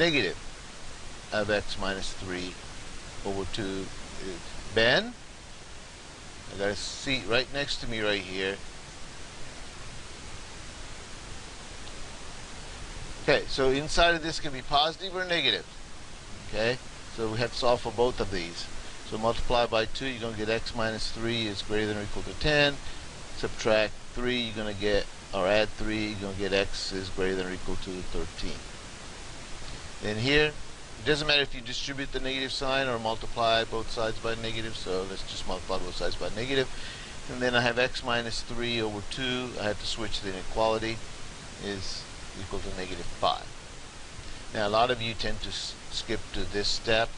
negative of x minus 3 over 2. Ben, I got a seat right next to me right here. Okay, so inside of this can be positive or negative. Okay, so we have to solve for both of these. So multiply by 2, you're going to get x minus 3 is greater than or equal to 10. Subtract 3, you're going to get, or add 3, you're going to get x is greater than or equal to 13. Then here, it doesn't matter if you distribute the negative sign or multiply both sides by negative, so let's just multiply both sides by negative. And then I have x minus 3 over 2. I have to switch the inequality, is equal to negative 5. Now a lot of you tend to skip to this step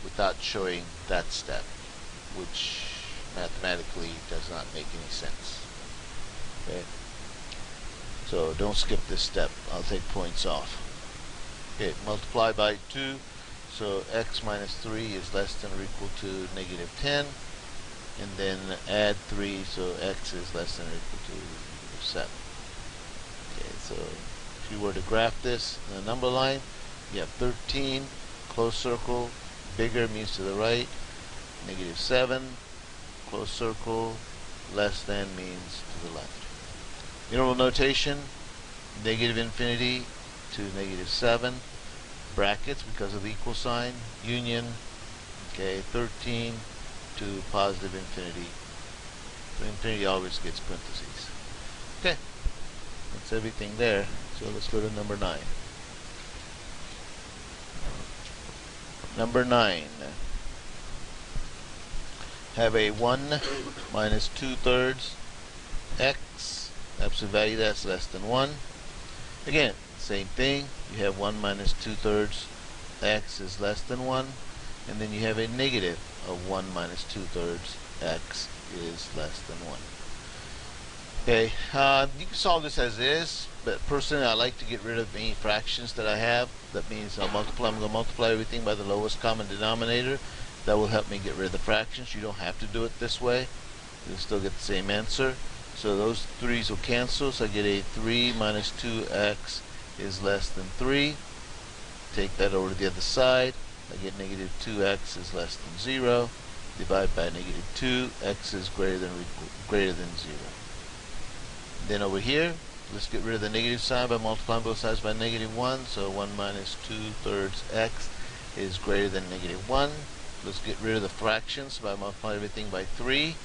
without showing that step, which mathematically does not make any sense. Okay, so don't skip this step. I'll take points off. Okay, multiply by 2, so x minus 3 is less than or equal to negative 10, and then add 3, so x is less than or equal to negative 7. Okay, so if you were to graph this in a number line, you have 13, close circle, bigger means to the right, negative 7, close circle, less than means to the left. Interval notation, negative infinity to negative 7, brackets because of the equal sign, union, okay, 13 to positive infinity. So infinity always gets parentheses. Okay, that's everything there. So let's go to number 9. Number 9. Have a 1 minus 2/3 x, absolute value that's less than 1. Again, same thing. You have 1 minus 2/3 x is less than 1. And then you have a negative of 1 minus 2/3 x is less than 1. Okay, you can solve this as is, but personally I like to get rid of any fractions that I have. That means I'm going to multiply everything by the lowest common denominator. That will help me get rid of the fractions. You don't have to do it this way. You'll still get the same answer. So those 3's will cancel, so I get a 3 minus 2x is less than 3. Take that over to the other side. I get negative 2x is less than 0. Divide by negative 2, x is greater than 0. Then over here, let's get rid of the negative sign by multiplying both sides by negative 1. So 1 minus 2/3 x is greater than negative 1. Let's get rid of the fractions by multiplying everything by 3.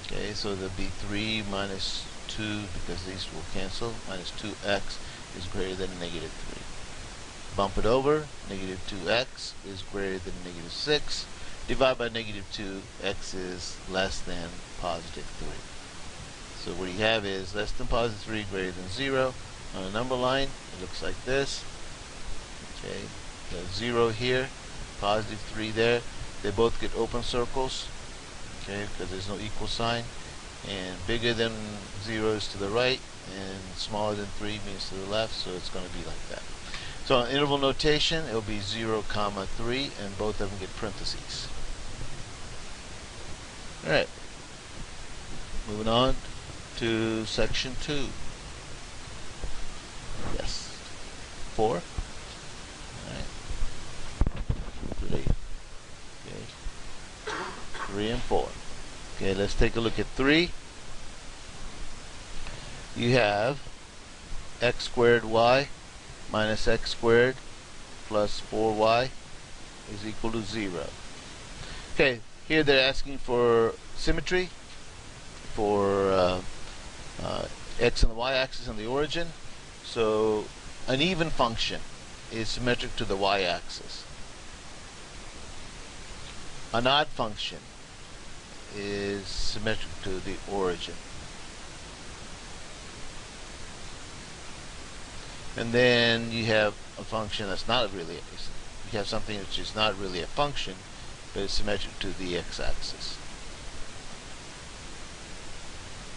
Okay, so there'll be 3 minus 2, because these will cancel, minus 2x is greater than negative 3. Bump it over, negative 2x is greater than negative 6. Divide by negative 2, x is less than positive 3. So what you have is less than positive 3, greater than 0. On a number line, it looks like this. Okay, the 0 here, positive 3 there. They both get open circles, okay, because there's no equal sign. And bigger than 0 is to the right, and smaller than 3 means to the left, so it's going to be like that. So in interval notation, it will be 0, 3, and both of them get parentheses. Alright, moving on to section 2. Yes. 4. Alright. 3. Okay. 3 and 4. Okay, let's take a look at 3. You have x squared y minus x squared plus 4y is equal to 0. Okay, here they're asking for symmetry for x and the y-axis and the origin. So an even function is symmetric to the y-axis. An odd function is symmetric to the origin. And then you have a function that's not really you have something which is not really a function, but is symmetric to the x-axis.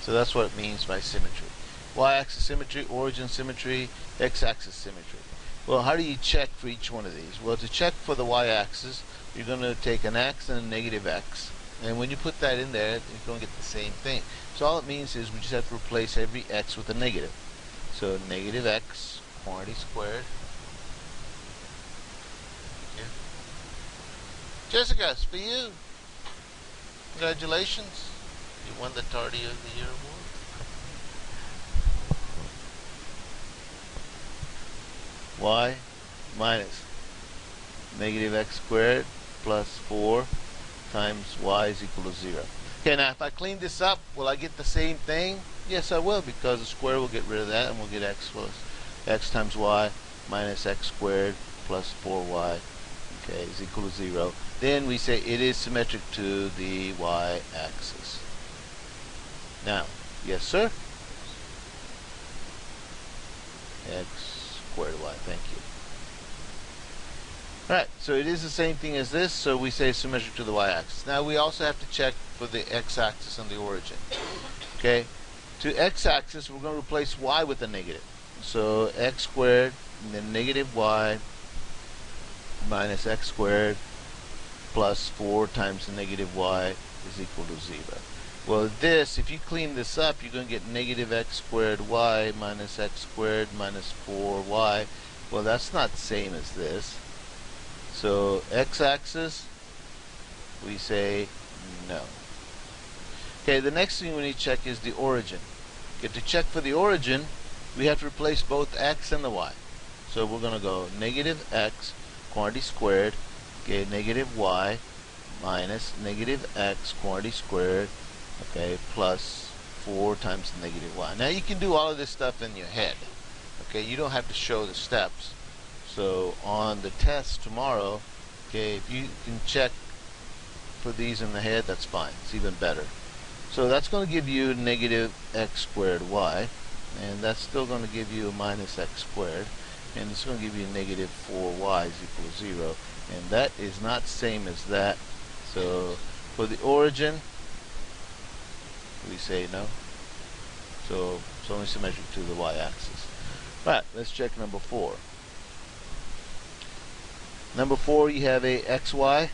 So that's what it means by symmetry. Y-axis symmetry, origin symmetry, x-axis symmetry. Well, how do you check for each one of these? Well, to check for the y-axis, you're going to take an x and a negative x. And when you put that in there, you're going to get the same thing. So all it means is we just have to replace every x with a negative. So negative x, quantity squared, Jessica, it's for you. Congratulations. You won the Tardy of the Year award. Y minus negative x squared plus 4 times y is equal to 0. Okay, now if I clean this up, will I get the same thing? Yes, I will, because the square will get rid of that, and we'll get x plus x times y minus x squared plus 4y, okay, is equal to 0. Then we say it is symmetric to the y-axis. Now, yes, sir? X squared y, thank you. Alright, so it is the same thing as this, so we say symmetric to the y-axis. Now we also have to check for the x-axis and the origin. Okay, to x-axis we're going to replace y with a negative. So x squared and then negative y minus x squared plus 4 times the negative y is equal to 0. Well, this, if you clean this up, you're going to get negative x squared y minus x squared minus 4y. Well, that's not the same as this. So x-axis, we say no. Okay, the next thing we need to check is the origin. Okay, to check for the origin, we have to replace both x and the y. So we're going to go negative x quantity squared, okay, negative y minus negative x quantity squared, okay, plus 4 times the negative y. Now you can do all of this stuff in your head. Okay, you don't have to show the steps. So on the test tomorrow, okay, if you can check for these in the head, that's fine. It's even better. So that's going to give you negative x squared y, and that's still going to give you a minus x squared, and it's going to give you negative 4y is equal to 0, and that is not the same as that. So for the origin, we say no. So it's only symmetric to the y-axis. Right, let's check number 4. Number 4, you have a xy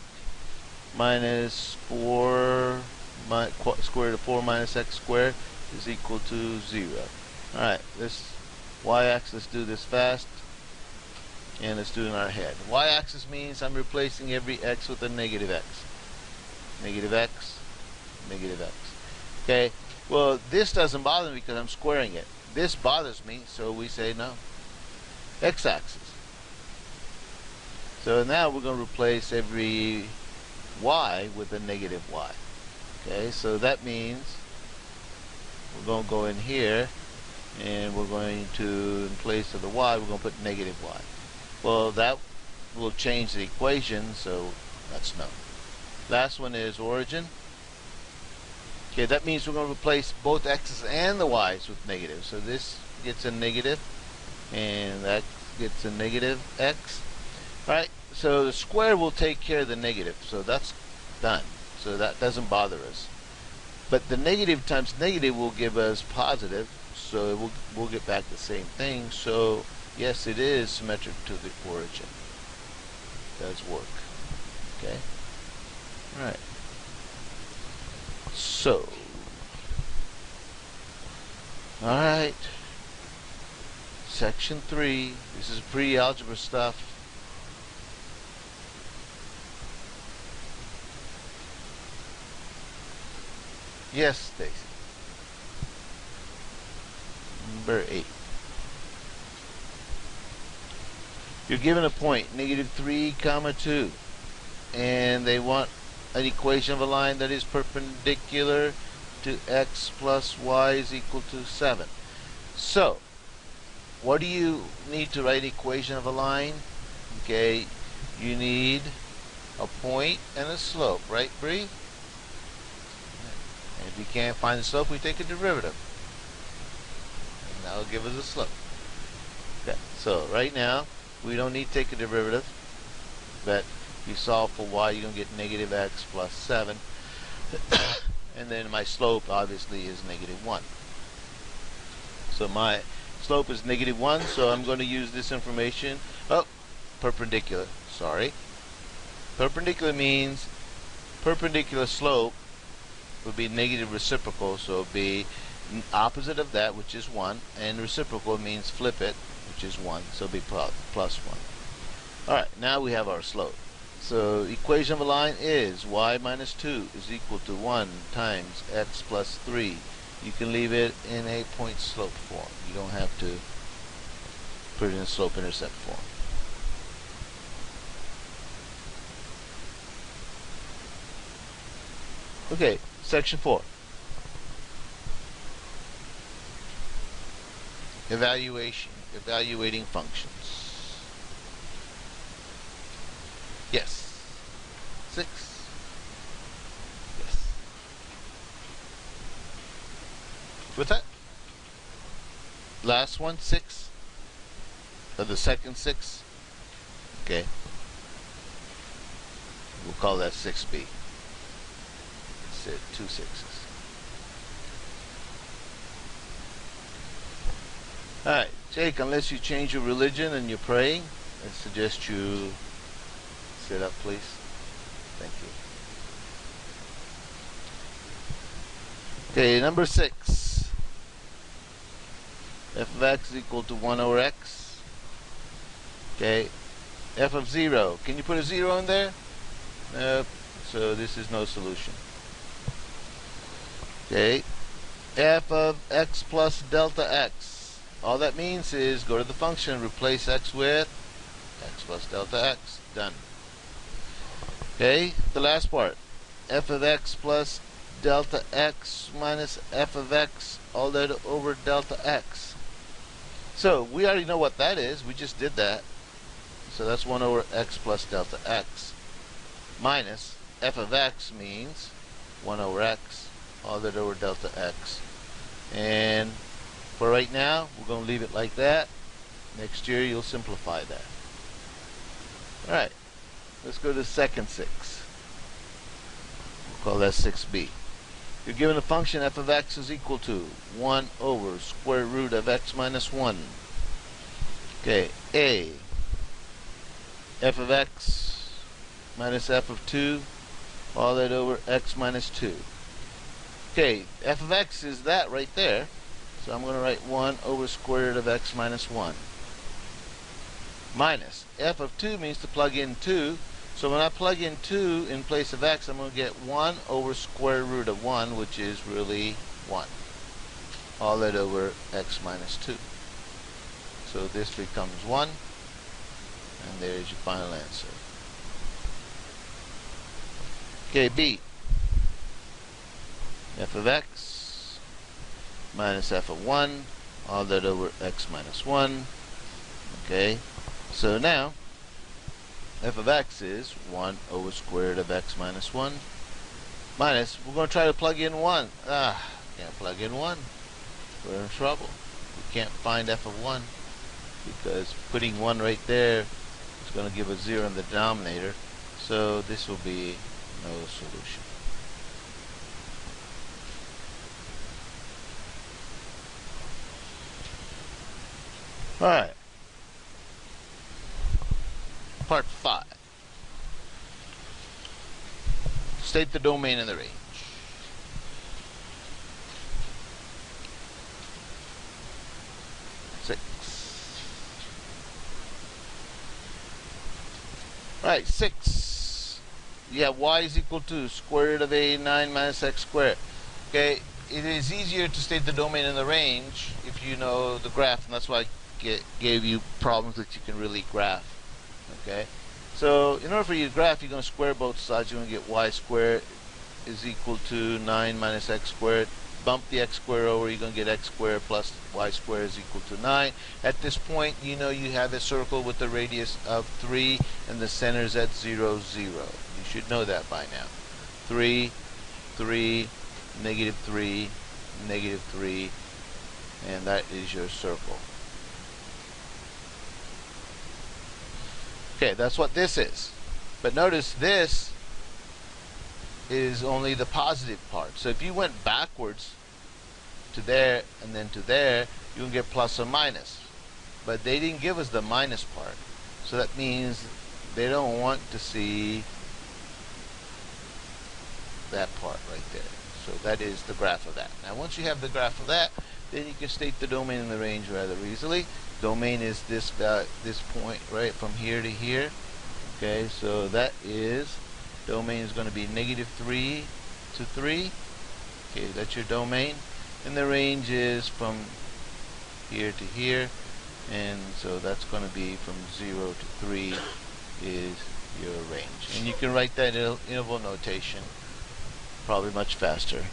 minus 4 square root of 4 minus x squared is equal to 0. Alright, this y-axis, let's do this fast, and let's do it in our head. Y-axis means I'm replacing every x with a negative x. Negative x, negative x. Okay, well, this doesn't bother me because I'm squaring it. This bothers me, so we say no. X-axis. So now we're going to replace every y with a negative y. Okay, so that means we're going to go in here, and we're going to, in place of the y, we're going to put negative y. Well, that will change the equation, so that's no. Last one is origin. Okay, that means we're going to replace both x's and the y's with negative. So this gets a negative, and that gets a negative x. Alright, so the square will take care of the negative, so that's done. So that doesn't bother us. But the negative times negative will give us positive, so we'll get back the same thing. So yes, it is symmetric to the origin. It does work. Okay? Alright. So, alright. Section 3. This is pre-algebra stuff. Yes, Stacy. Number 8. You're given a point, negative 3, comma 2, and they want an equation of a line that is perpendicular to x plus y is equal to 7. So, what do you need to write an equation of a line? Okay, you need a point and a slope, right, Bree? And if you can't find the slope, we take a derivative. And that will give us a slope. Okay, so right now, we don't need to take a derivative, but if you solve for y, you're going to get negative x plus 7. And then my slope, obviously, is negative 1. So my slope is negative 1, so I'm going to use this information. Oh, perpendicular, sorry. Perpendicular means perpendicular slope would be negative reciprocal, so it would be opposite of that, which is 1, and reciprocal means flip it, which is 1, so it would be plus 1. Alright, now we have our slope. So equation of a line is y minus 2 is equal to 1 times x plus 3. You can leave it in a point slope form. You don't have to put it in slope intercept form. Okay, section 4. Evaluating functions. Yes. 6. Yes. With that, last one, 6. Of the second 6. Okay. We'll call that 6b. It's 2 6s. Alright, Jake, unless you change your religion and you're praying, I suggest you sit up, please. Thank you. Okay, number 6. F of x is equal to 1 over x. Okay, f of 0. Can you put a 0 in there? Nope. So this is no solution. Okay, f of x plus delta x. All that means is go to the function, replace x with x plus delta x. Done. Okay, the last part. F of x plus delta x minus f of x all that over delta x. So we already know what that is. We just did that. So that's 1 over x plus delta x. Minus f of x means 1 over x all that over delta x. And for right now, we're going to leave it like that. Next year, you'll simplify that. Alright, let's go to second 6. We'll call that 6b. You're given a function f of x is equal to 1 over square root of x minus 1. Okay, a. F of x minus f of 2, all that over x minus 2. Okay, f of x is that right there. So I'm going to write 1 over square root of x minus 1. Minus. F of 2 means to plug in 2. So when I plug in 2 in place of x, I'm going to get 1 over square root of 1, which is really 1. All that over x minus 2. So this becomes 1. And there's your final answer. Okay, B. F of x minus f of 1, all that over x minus 1. Okay, so now f of x is 1 over square root of x minus 1 minus, we're going to try to plug in 1. Can't plug in 1. We're in trouble. We can't find f of 1 because putting 1 right there is going to give a 0 in the denominator. So this will be no solution. Alright. Part 5. State the domain and the range. Right, 6. You have y is equal to square root of a 9 minus x squared. Okay, it is easier to state the domain and the range if you know the graph, and that's why I gave you problems that you can really graph. Okay, so in order for you to graph, you're going to square both sides. You're going to get y squared is equal to 9 minus x squared. Bump the x squared over, you're going to get x squared plus y squared is equal to 9. At this point, you know you have a circle with a radius of 3 and the center is at 0, 0. You should know that by now. 3, 3, negative 3, negative 3, and that is your circle. Okay, that's what this is. But notice this is only the positive part. So if you went backwards to there and then to there, you can get plus or minus. But they didn't give us the minus part. So that means they don't want to see that part right there. So that is the graph of that. Now once you have the graph of that, then you can state the domain and the range rather easily. Domain is this point right from here to here. Okay, so that is, domain is going to be -3 to 3. Okay, that's your domain. And the range is from here to here. And so that's going to be from 0 to 3 is your range. And you can write that in interval notation probably much faster.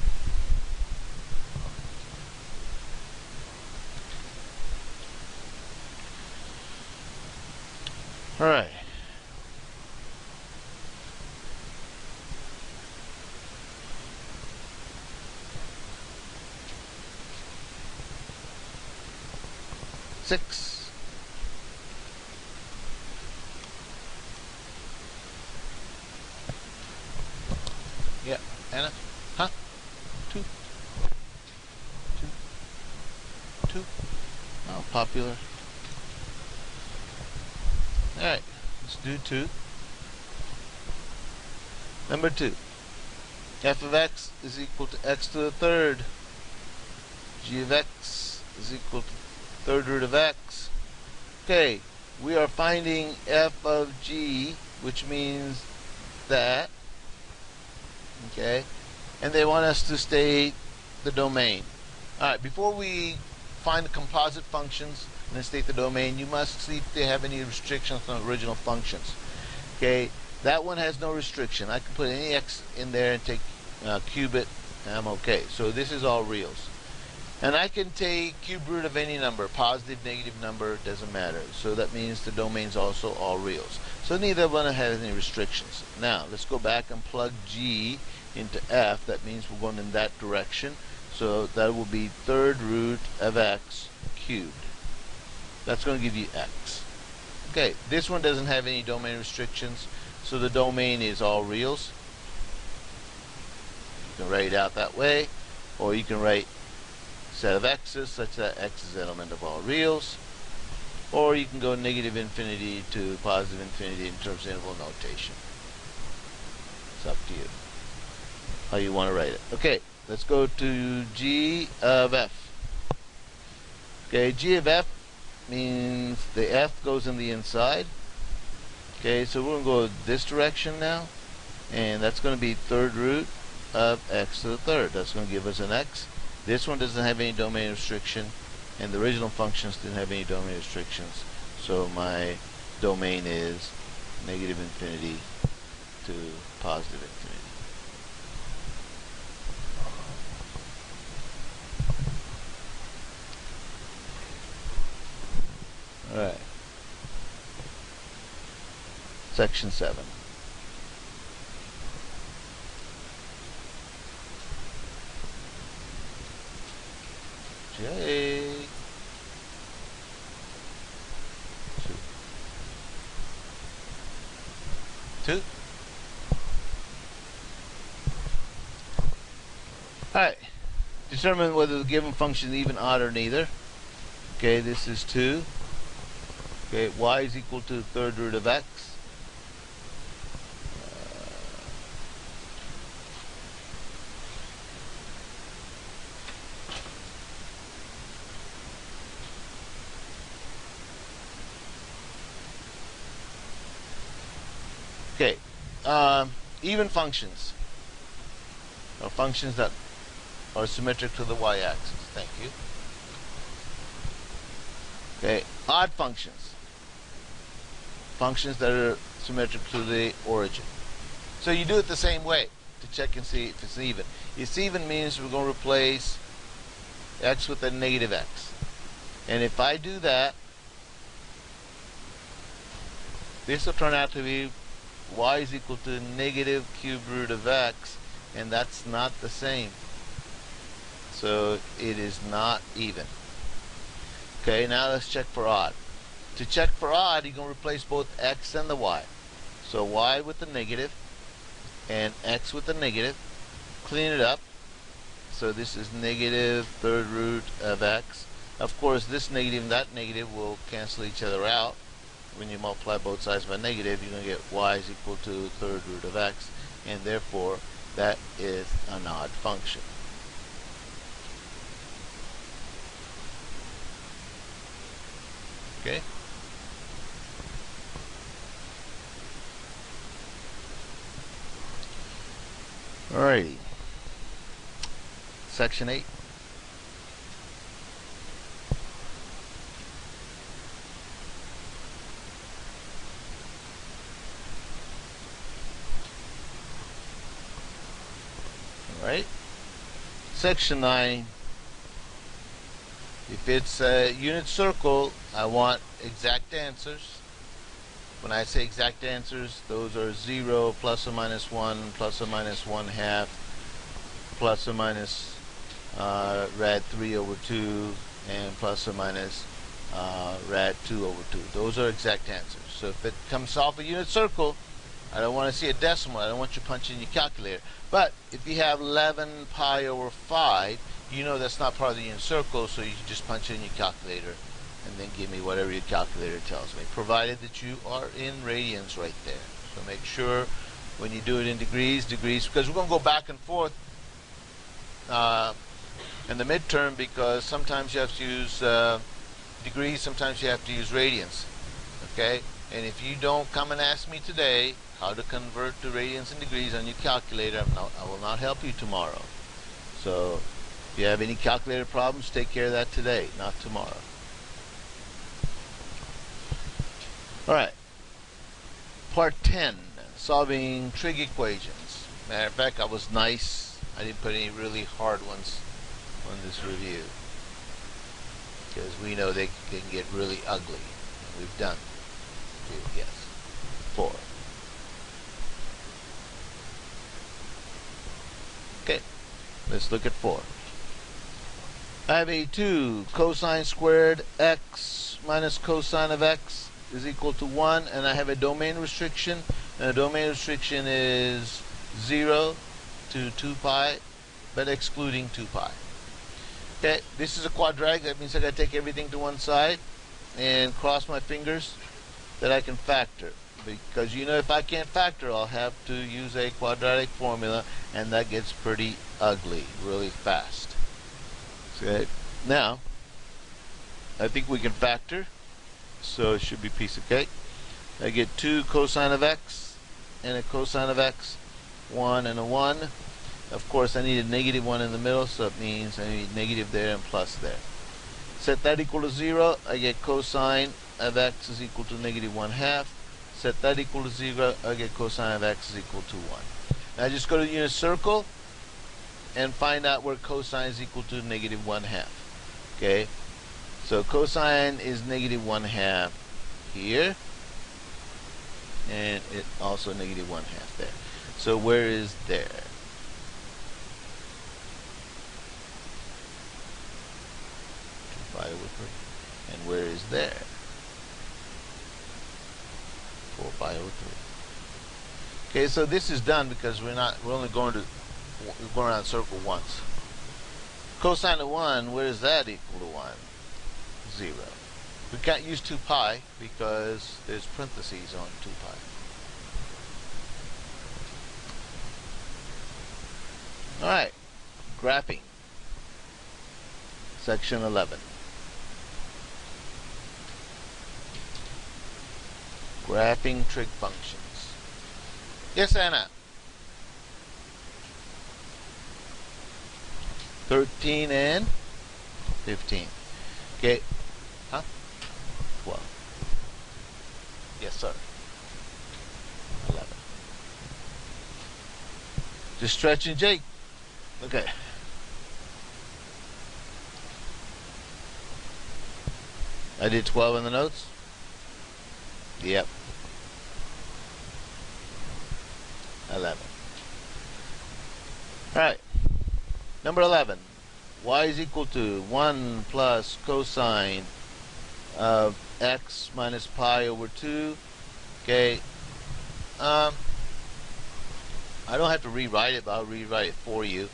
All right. Six. Yeah, Anna? Huh? Two. Oh, popular. Alright, let's do 2. Number 2. F of x is equal to x to the third. G of x is equal to third root of x. Okay, we are finding f of g, which means that. Okay, and they want us to state the domain. Alright, before we find the composite functions and then state the domain, you must see if they have any restrictions on original functions. Okay, that one has no restriction. I can put any x in there and take cube it, and I'm okay. So this is all reals. And I can take cube root of any number, positive, negative number, doesn't matter. So that means the domain's also all reals. So neither one has any restrictions. Now, let's go back and plug g into f. That means we're going in that direction. So that will be third root of x cubed. That's going to give you x. Okay, this one doesn't have any domain restrictions, so the domain is all reals. You can write it out that way, or you can write set of x's such that x is an element of all reals, or you can go negative infinity to positive infinity in terms of interval notation. It's up to you how you want to write it. Okay, let's go to g of f. Okay, g of f means the f goes in the inside. Okay, so we're going to go this direction now, and that's going to be third root of x to the third. That's going to give us an x. This one doesn't have any domain restriction, and the original functions didn't have any domain restrictions, so my domain is negative infinity to positive infinity. Alright. Section 7. J. 2. Alright. Determine whether the given function is even, odd, or neither. Okay, this is 2. Okay, y is equal to the third root of x. Okay, even functions are functions that are symmetric to the y-axis. Thank you. Okay, odd functions. Functions that are symmetric to the origin. So you do it the same way to check and see if it's even. It's even means we're going to replace x with a negative x. And if I do that, this will turn out to be y is equal to negative cube root of x, and that's not the same. So it is not even. Okay, now let's check for odd. To check for odd, you're going to replace both x and the y. So y with the negative and x with the negative. Clean it up. So this is negative third root of x. Of course, this negative and that negative will cancel each other out. When you multiply both sides by negative, you're going to get y is equal to third root of x, and therefore that is an odd function. Okay? Alrighty. Section 8. Alright. Section 9. If it's a unit circle, I want exact answers. When I say exact answers, those are 0, plus or minus 1, plus or minus 1/2, plus or minus rad 3 over 2, and plus or minus rad 2 over 2. Those are exact answers. So if it comes off a unit circle, I don't want to see a decimal. I don't want you punching your calculator. But if you have 11 pi over 5, you know that's not part of the unit circle, so you can just punch it in your calculator and then give me whatever your calculator tells me, provided that you are in radians right there. So make sure when you do it in degrees, because we're going to go back and forth in the midterm, because sometimes you have to use degrees, sometimes you have to use radians. Okay? And if you don't come and ask me today how to convert to radians and degrees on your calculator, I will not help you tomorrow. So if you have any calculator problems, take care of that today, not tomorrow. Alright. Part 10, solving trig equations. Matter of fact, I was nice. I didn't put any really hard ones on this review, because we know they can get really ugly. We've done 4. Okay, let's look at 4. I have a 2 cosine squared x minus cosine of x is equal to 1, and I have a domain restriction, and the domain restriction is 0 to 2 pi, but excluding 2 pi. Okay, this is a quadratic. That means I got to take everything to one side and cross my fingers that I can factor, because you know if I can't factor, I'll have to use a quadratic formula, and that gets pretty ugly really fast. Okay, now I think we can factor, so it should be a piece of cake. I get 2 cosine of x and a cosine of x, 1 and a 1. Of course I need a negative 1 in the middle, so it means I need negative there and plus there. Set that equal to 0, I get cosine of x is equal to negative 1/2. Set that equal to 0, I get cosine of x is equal to 1. Now just go to the unit circle and find out where cosine is equal to negative 1/2. Okay, so cosine is negative 1/2 here, and it also negative 1/2 there. So where is there? And where is there? 4 pi over 3. Okay, so this is done because we're only going around the circle once. Cosine of 1, where is that equal to 1? 0. We can't use 2 pi because there's parentheses on 2 pi. Alright, graphing. Section 11. Graphing trig functions. Yes, Anna? 13 and 15. Okay. Huh? 12. Yes, sir. 11. Just stretching, Jake. Okay. I did 12 in the notes? Yep. 11. Alright. Number 11. Y is equal to 1 plus cosine of x minus pi over 2. Okay. I don't have to rewrite it, but I'll rewrite it for you.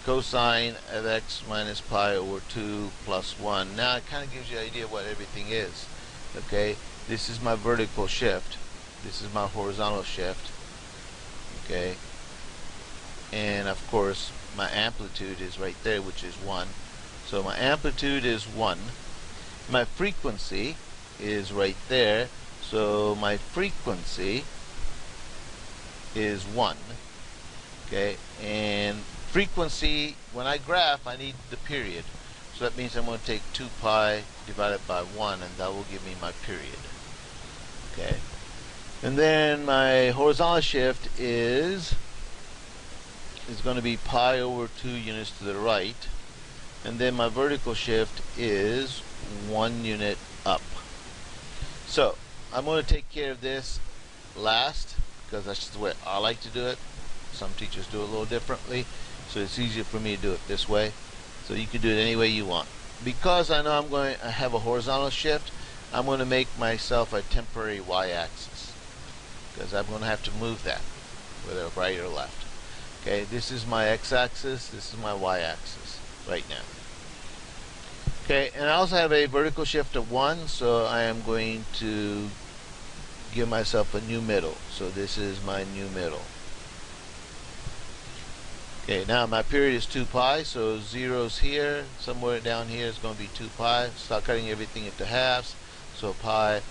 Cosine of x minus pi over 2 plus 1. Now it kind of gives you an idea what everything is. Okay. This is my vertical shift. This is my horizontal shift. Okay. And of course my amplitude is right there, which is 1. So my amplitude is 1. My frequency is right there. So my frequency is 1. Okay, and frequency, when I graph, I need the period. So that means I'm going to take 2 pi divided by 1, and that will give me my period. Okay, and then my horizontal shift is going to be pi over 2 units to the right, and then my vertical shift is 1 unit up. So I'm going to take care of this last because that's just the way I like to do it. Some teachers do it a little differently, so it's easier for me to do it this way. So you can do it any way you want. Because I know I'm going to have a horizontal shift, I'm going to make myself a temporary y-axis because I'm going to have to move that, whether right or left. Okay, this is my x-axis, this is my y-axis right now. Okay, and I also have a vertical shift of 1, so I am going to give myself a new middle. So this is my new middle. Okay, now my period is 2 pi, so zeros here, somewhere down here is going to be 2 pi. Start cutting everything into halves. So pi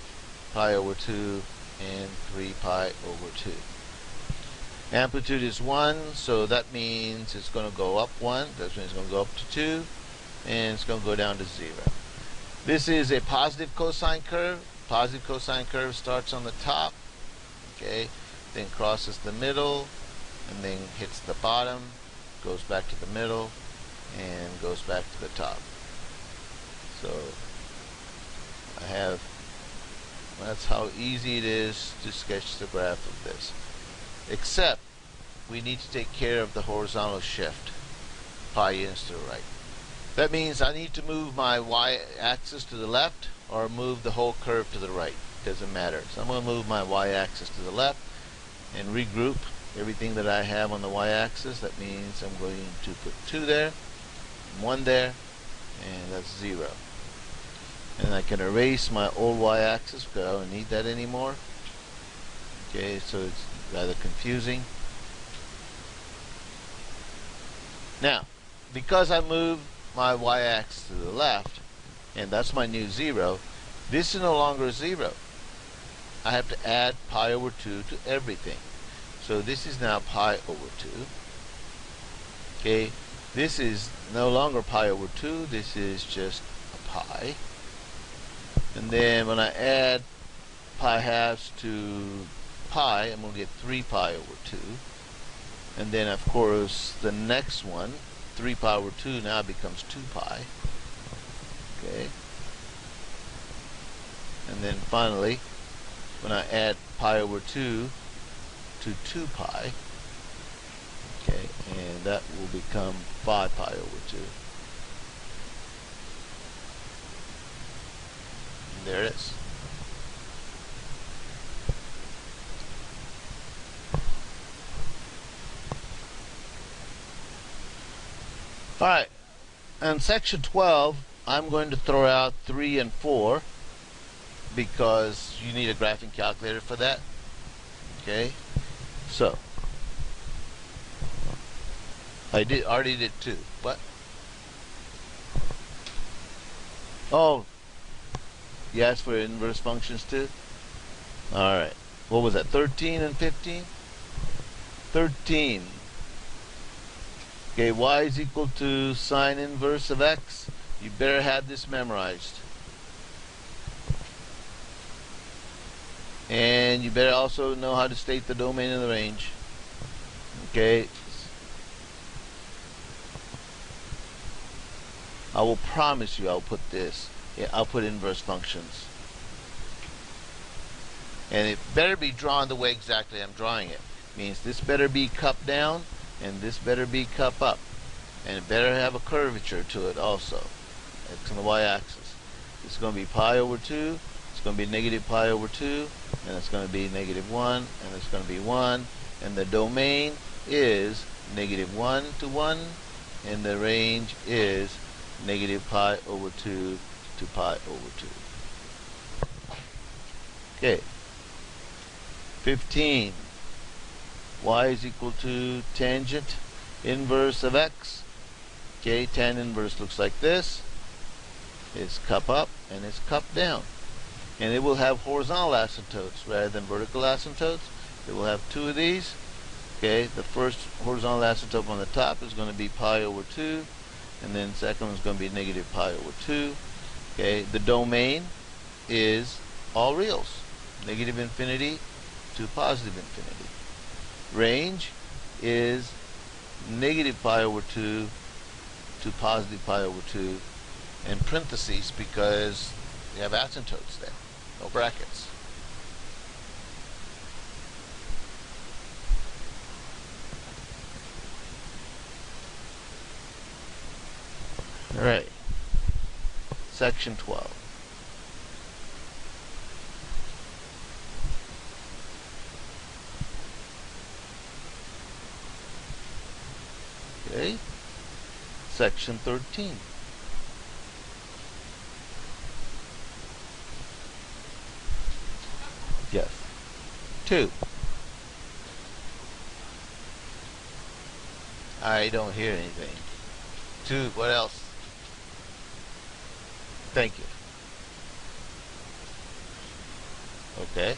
over 2, and 3 pi over 2. Amplitude is 1, so that means it's going to go up 1. That means it's going to go up to 2, and it's going to go down to 0. This is a positive cosine curve. Positive cosine curve starts on the top, okay, then crosses the middle, and then hits the bottom, goes back to the middle, and goes back to the top. So that's how easy it is to sketch the graph of this. Except we need to take care of the horizontal shift, pi units to the right. That means I need to move my y-axis to the left or move the whole curve to the right. Doesn't matter. So I'm going to move my y-axis to the left and regroup everything that I have on the y-axis. That means I'm going to put 2 there, 1 there, and that's 0. And I can erase my old y-axis because I don't need that anymore. Okay, so it's rather confusing. Now, because I moved my y-axis to the left, and that's my new 0, this is no longer 0. I have to add pi over 2 to everything. So this is now pi over 2. Okay, this is no longer pi over 2, this is just a pi. And then when I add pi halves to pi, I'm going to get 3 pi over 2. And then of course the next one, 3 pi over 2 now becomes 2 pi. Okay. And then finally, when I add pi over 2 to 2 pi, okay, and that will become 5 pi over 2. And there it is. Alright, in section 12, I'm going to throw out 3 and 4 because you need a graphing calculator for that. Okay, so I already did 2. What? Oh, you asked for inverse functions too? Alright, what was that, 13 and 15? 13. Okay, y is equal to sine inverse of x. You better have this memorized. And you better also know how to state the domain and the range. Okay. I will promise you I'll put this. Yeah, I'll put inverse functions. And it better be drawn the way exactly I'm drawing it. Means this better be cup down and this better be cup up. And it better have a curvature to it also. X on the y-axis. It's going to be pi over 2. It's going to be negative pi over 2. And it's going to be negative 1. And it's going to be 1. And the domain is negative 1 to 1. And the range is negative pi over 2 to pi over 2. Okay. 15. Y is equal to tangent inverse of x. Okay, tan inverse looks like this. It's cup up and it's cup down. And it will have horizontal asymptotes rather than vertical asymptotes. It will have 2 of these Okay, the first horizontal asymptote on the top is going to be pi over 2, and then second one is going to be negative pi over 2. Okay, the domain is all reals, negative infinity to positive infinity. Range is negative pi over 2 to positive pi over 2, and parentheses because you have asymptotes there, no brackets. All right, section 12. Okay, section 13. Yes. 2. I don't hear anything. 2, what else? Thank you. Okay.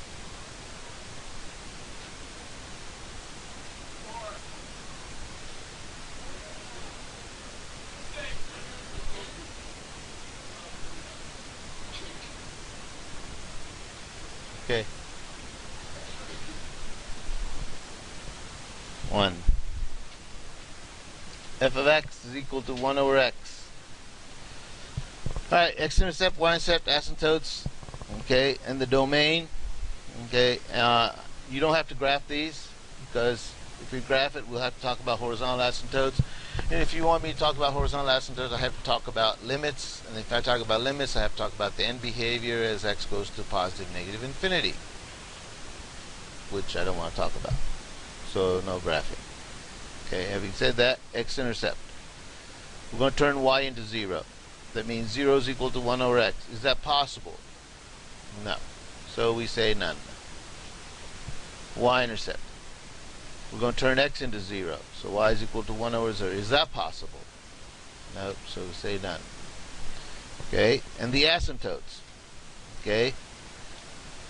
1. F of x is equal to 1 over x. Alright, x-intercept, y-intercept, asymptotes, okay, and the domain, okay, you don't have to graph these, because if we graph it, we'll have to talk about horizontal asymptotes, and if you want me to talk about horizontal asymptotes, I have to talk about limits, and if I talk about limits, I have to talk about the end behavior as x goes to positive, negative infinity, which I don't want to talk about, so no graphing. Okay, having said that, x-intercept. We're going to turn y into 0. That means 0 is equal to 1 over x. Is that possible? No. So we say none. Y-intercept. We're going to turn x into 0. So y is equal to 1 over 0. Is that possible? No. So we say none. Okay, and the asymptotes. Okay,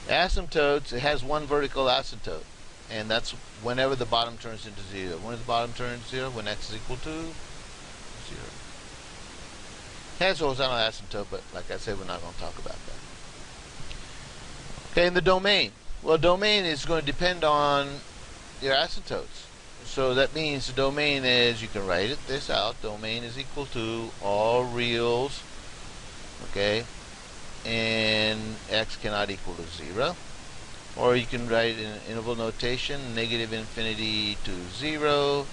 asymptotes, it has one vertical asymptote. And that's whenever the bottom turns into 0. When does the bottom turn into 0? When x is equal to 0. It has horizontal asymptote, but like I said, we're not going to talk about that. Okay, and the domain. Well, domain is going to depend on your asymptotes. So that means the domain is, you can write this out, domain is equal to all reals, okay, and x cannot equal to 0. Or you can write in interval notation, negative infinity to 0,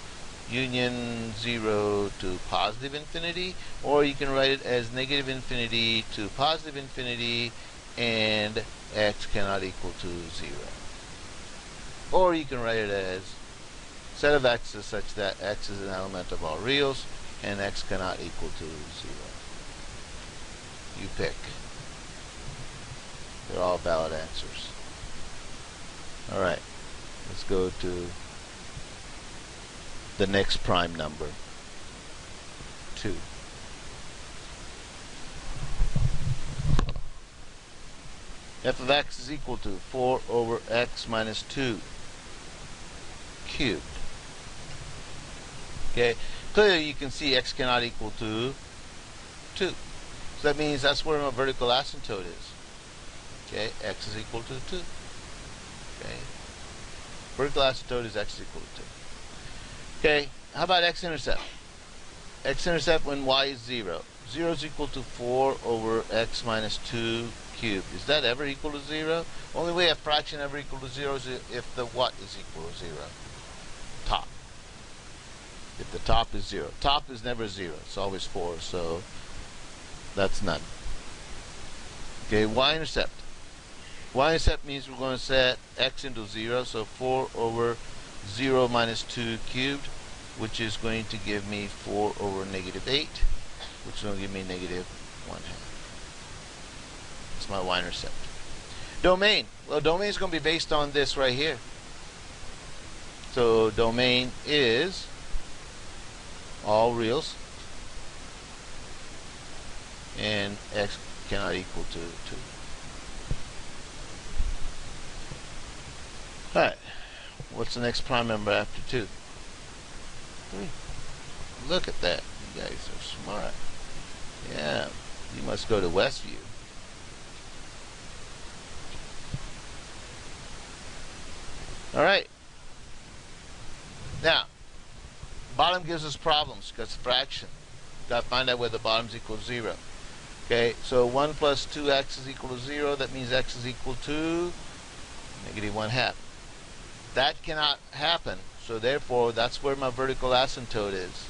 union 0 to positive infinity, or you can write it as negative infinity to positive infinity, and x cannot equal to 0. Or you can write it as set of x's such that x is an element of all reals, and x cannot equal to 0. You pick. They're all valid answers. Alright, let's go to the next prime number, 2. F of x is equal to 4 over x minus 2 cubed. Okay, clearly you can see x cannot equal to 2. So that means that's where my vertical asymptote is. Okay, x is equal to 2. Okay, vertical asymptote is x equal to 2. Okay, how about x-intercept? X-intercept when y is 0. 0 is equal to 4 over x minus 2 cubed. Is that ever equal to 0? Only way a fraction ever equal to 0 is if the what is equal to 0? Top. If the top is 0. Top is never 0. It's always 4, so that's none. Okay, y-intercept. Y-intercept means we're going to set x into 0, so 4 over 0 minus 2 cubed, which is going to give me 4 over negative 8, which is going to give me negative 1/2. That's my y-intercept. Domain. Well, domain is going to be based on this right here. So domain is all reals, and x cannot equal to 2. Alright, What's the next prime number after 2? 3. Look at that. You guys are smart. Yeah, you must go to Westview. All right. Now, bottom gives us problems because fraction. Got to find out whether the bottom's equal to 0. Okay, so 1 plus 2x is equal to 0. That means x is equal to negative 1/2. That cannot happen, so therefore that's where my vertical asymptote is.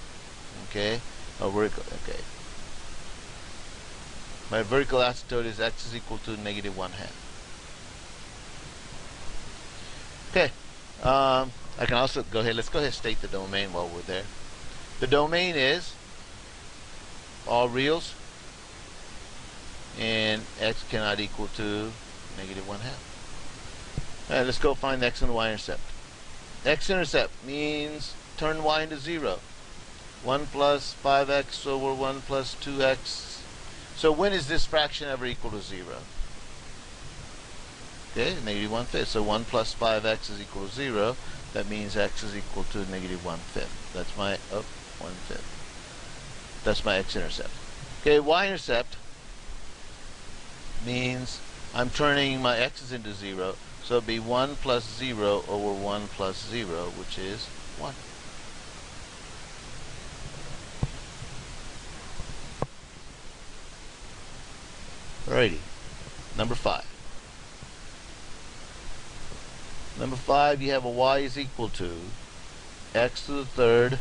Okay, okay. My vertical asymptote is x is equal to negative 1/2. Okay, I can also go ahead. Let's go ahead and state the domain while we're there. The domain is all reals, and x cannot equal to negative 1/2. All right, let's go find the x and the y-intercept. X-intercept means turn y into 0. 1 plus 5x over 1 plus 2x. So when is this fraction ever equal to 0? Okay, negative 1/5. So 1 plus 5x is equal to 0. That means x is equal to negative 1/5. That's my 1/5. That's my x-intercept. Okay, y-intercept means I'm turning my x's into 0. So it'll be 1 plus 0 over 1 plus 0, which is 1. Alrighty, number 5. Number 5, you have a y is equal to x to the third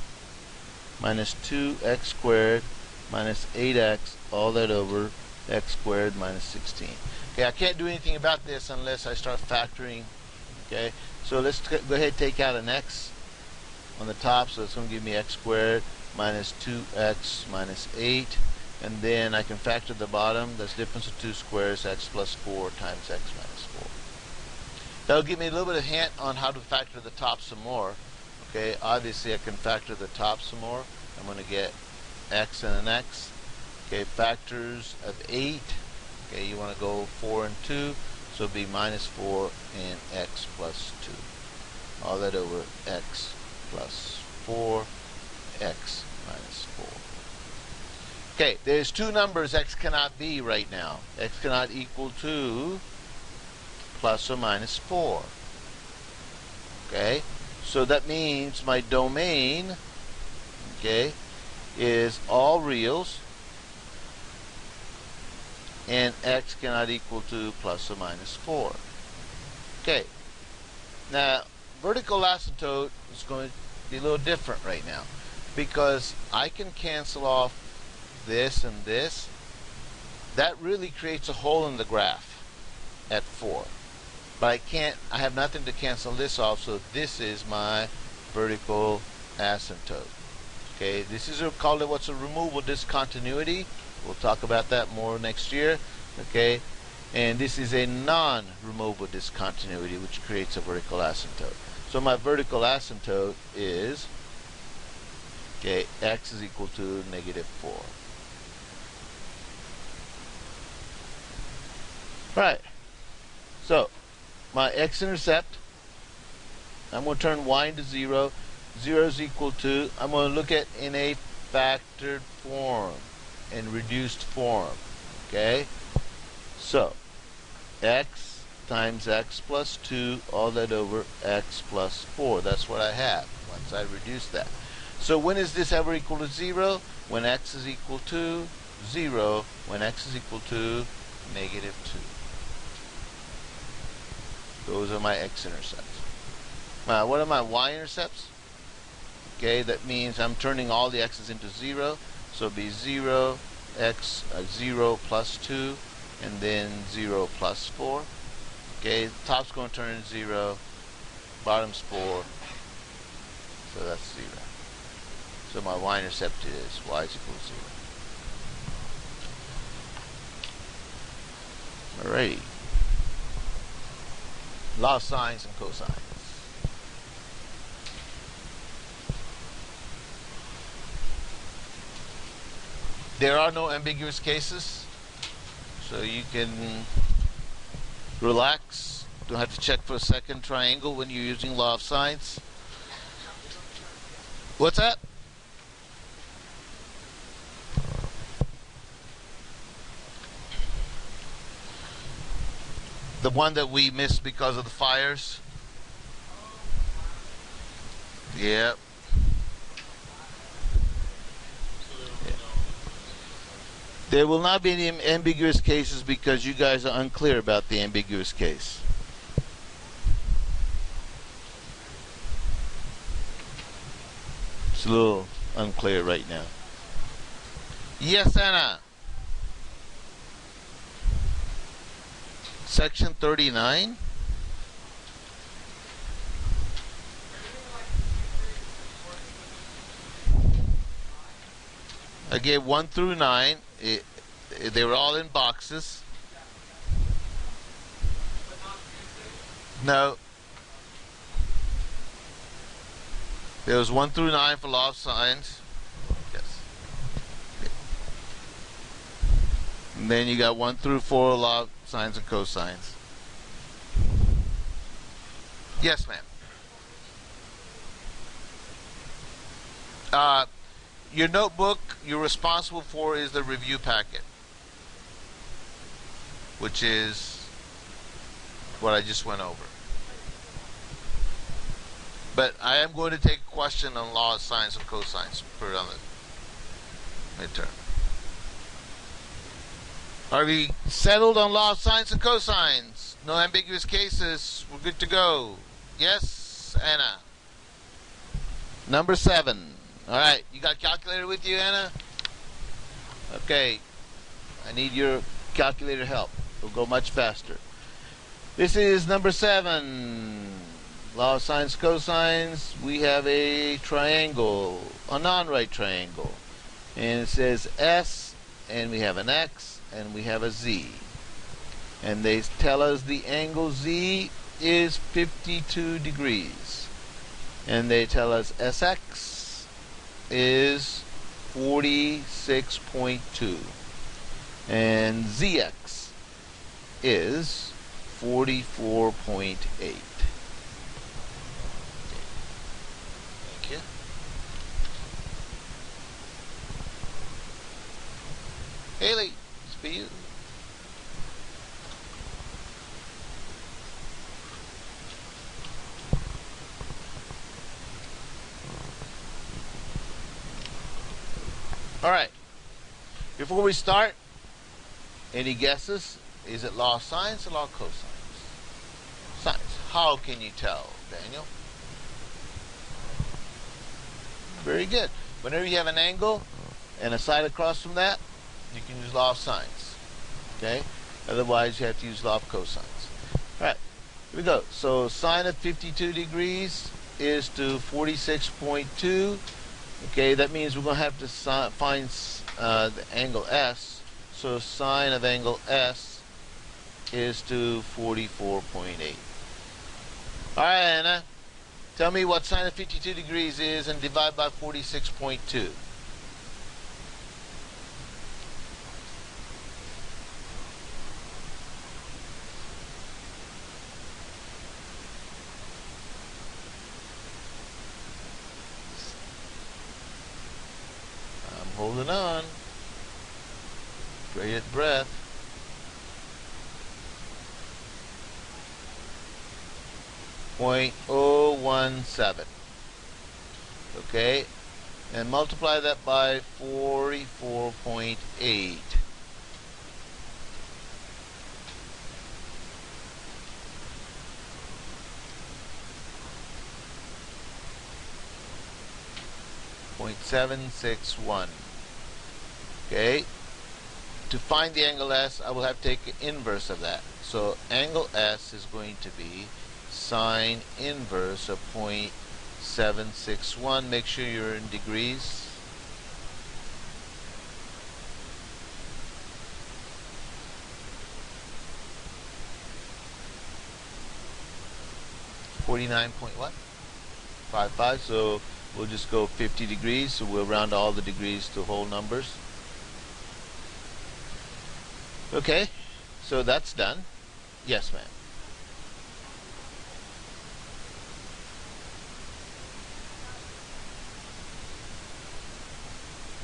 minus 2x squared minus 8x, all that over x squared minus 16. Okay, I can't do anything about this unless I start factoring. Okay, so let's go ahead and take out an x on the top, so it's going to give me x squared minus 2x minus 8, and then I can factor the bottom. That's difference of 2 squares, x plus 4 times x minus 4. That'll give me a little bit of hint on how to factor the top some more. Okay, obviously I can factor the top some more. I'm going to get x and an x. Okay, factors of 8. Okay, you want to go 4 and 2, so it'll be minus 4 and x plus 2. All that over x plus 4, x minus 4. Okay, there's two numbers x cannot be right now. X cannot equal to plus or minus 4. Okay, so that means my domain, okay, is all reals, and x cannot equal to plus or minus 4. Okay, now vertical asymptote is going to be a little different right now, because I can cancel off this and this. That really creates a hole in the graph at 4. But I have nothing to cancel this off, so this is my vertical asymptote. Okay, this is called what's a removable discontinuity. We'll talk about that more next year. Okay, and this is a non-removable discontinuity, which creates a vertical asymptote. So my vertical asymptote is, okay, x is equal to negative 4. Right. So my x-intercept, I'm going to turn y into 0. 0 is equal to, I'm going to look at in a factored form, in reduced form. Okay? So, x times x plus 2, all that over x plus 4. That's what I have once I reduce that. So when is this ever equal to 0? When x is equal to 0, when x is equal to negative 2. Those are my x-intercepts. What are my y-intercepts? Okay, that means I'm turning all the x's into 0. So it'll be 0, x, 0 plus 2, and then 0 plus 4. Okay, the top's going to turn into 0, bottom's 4, so that's 0. So my y-intercept is y is equal to 0. Alrighty. Law of sines and cosines. There are no ambiguous cases, so you can relax Don't have to check for a second triangle when you're using law of sines. What's that? The one that we missed because of the fires? Yep. There will not be any ambiguous cases because you guys are unclear about the ambiguous case. It's a little unclear right now. Yes, Anna. Section 39. I gave 1 through 9. They were all in boxes. No. There was 1 through 9 for law of sines. Yes. And then you got 1 through 4 law of sines and cosines. Yes, ma'am. Your notebook you're responsible for is the review packet, which is what I just went over. But I am going to take a question on law of sines and cosines, put it on the midterm. Are we settled on law of sines and cosines? No ambiguous cases. We're good to go. Yes, Anna. Number 7. All right, you got a calculator with you, Anna? Okay, I need your calculator help. It'll go much faster. This is number 7. Law of sines, cosines. We have a triangle, a non-right triangle. And it says S, and we have an X, and we have a Z. And they tell us the angle Z is 52 degrees. And they tell us SX is 46.2 and ZX is 44.8. Thank you. Haley, it's for you. All right. Before we start, any guesses? Is it law of sines or law of cosines? Sines. How can you tell, Daniel? Very good. Whenever you have an angle and a side across from that, you can use law of sines. Okay? Otherwise, you have to use law of cosines. All right. Here we go. So sine of 52 degrees is to 46.2. Okay, that means we're going to have to find the angle S. So sine of angle S is to 44.8. All right, Anna. Tell me what sine of 52 degrees is and divide by 46.2. Holding on. Great breath. .017. Okay, and multiply that by 44.8. .761. Okay, to find the angle S, I will have to take the inverse of that. So angle S is going to be sine inverse of 0.761. Make sure you're in degrees. .55. So we'll just go 50 degrees. So we'll round all the degrees to whole numbers. Okay, so that's done. Yes, ma'am.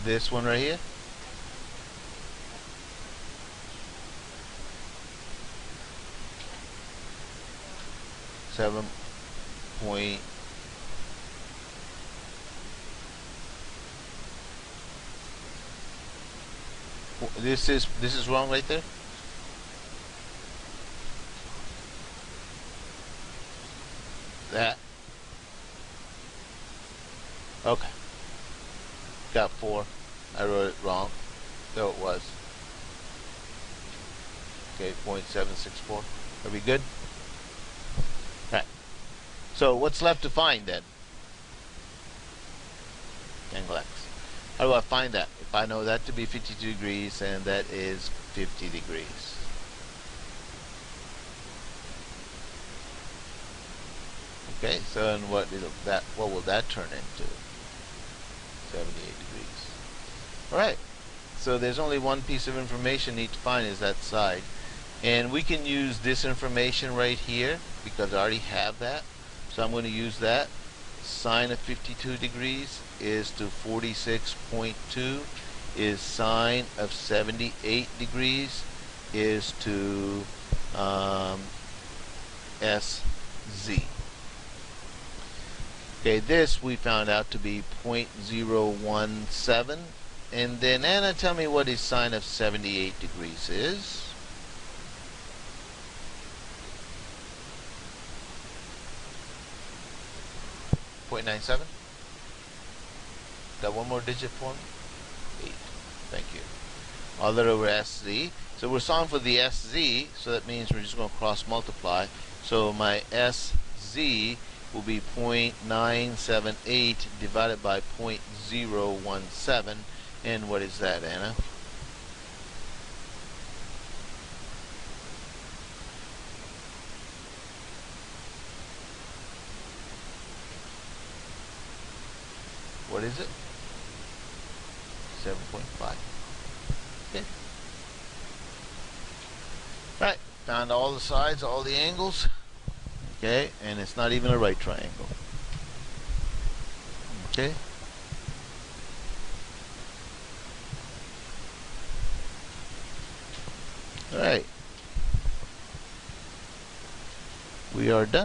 this one right here. This is wrong right there. That. Okay. Got 4. I wrote it wrong. So it was. Okay, 0.764. Are we good? All right. So what's left to find then? Angle X. How do I find that? If I know that to be 52 degrees and that is 50 degrees. Okay, so and what will that turn into? 78 degrees. Alright, so there's only one piece of information you need to find is that side. And we can use this information right here because I already have that. So I'm going to use that. Sine of 52 degrees is to 46.2 is sine of 78 degrees is to SZ. Okay, this we found out to be 0.017. And then Anna, tell me what is sine of 78 degrees is. .97. Got one more digit for me? 8. Thank you. All that over SZ. So we're solving for the SZ, so that means we're just going to cross multiply. So my SZ will be 0.978 divided by 0.017. And what is that, Anna? What is it? 7.5. Okay. Right. Found all the sides, all the angles. Okay. And it's not even a right triangle. Okay. All right. We are done.